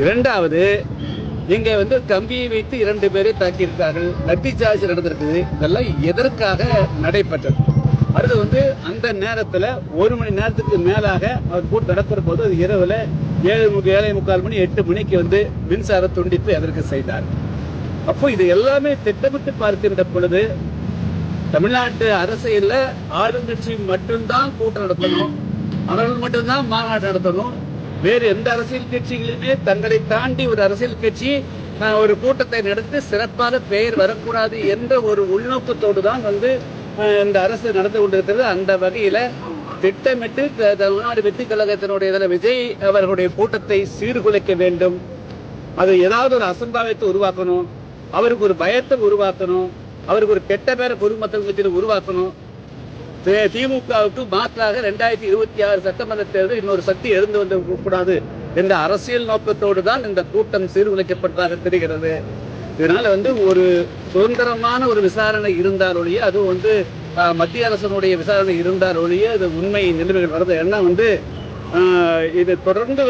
இரண்டாவது, இங்க கம்பியை வைத்து 2 பேரை தாக்கியிருக்கார்கள். லத்தி சார்ஜ் நடந்திருக்குது. இதெல்லாம் எதற்காக நடைபெற்றது? அடுத்து அந்த நேரத்துல 1 மணி நேரத்துக்கு மேலாக அவர் கூட்டம் நடக்கிற போது அது இரவுல 7:45 மணி 8 மணிக்கு மின்சார துண்டிப்பு எதற்கு செய்தார்? அப்போ இது எல்லாமே திட்டமிட்டு பார்க்கின்ற பொழுது தமிழ்நாட்டு அரசியல்ல ஆளுங்கட்சி மட்டும்தான் கூட்டம் நடத்தணும், அவர்கள் மட்டும்தான் மாநாடு நடத்தணும். வேறு எந்த அரசியல் கட்சிகளுமே தங்களை தாண்டி ஒரு அரசியல் கட்சி ஒரு கூட்டத்தை நடத்தி சிறப்பான பெயர் வரக்கூடாது என்ற ஒரு உள்நோக்கத்தோடு தான் இந்த அரசு நடந்து கொண்டிருக்கிறது. அந்த வகையில திட்டமிட்டு தமிழ்நாடு வெற்றி கழகத்தினுடைய விஜய் அவர்களுடைய கூட்டத்தை சீர்குலைக்க வேண்டும், அது ஏதாவது ஒரு அசம்பாவியத்தை உருவாக்கணும், அவருக்கு ஒரு பயத்தை உருவாக்கணும், அவருக்கு ஒரு கெட்ட பேரை பொதுமக்கள் மத்தியில் உருவாக்கணும். திமுகவுக்கு மாற்றாக 2026 சட்டமன்ற தேர்தல் இன்னொரு சக்தி எழுந்து வந்து கூடாது என்ற அரசியல் நோக்கத்தோடு தான் இந்த கூட்டம் சீர்குலைக்கப்பட்டதாக தெரிகிறது. இதனால ஒரு சுதந்திரமான ஒரு விசாரணை இருந்தால் ஒழிய, அதுவும் மத்திய அரசனுடைய விசாரணை இருந்தால் ஒழிய அது உண்மை நிலைமைகள் வருது. ஏன்னா இது தொடர்ந்து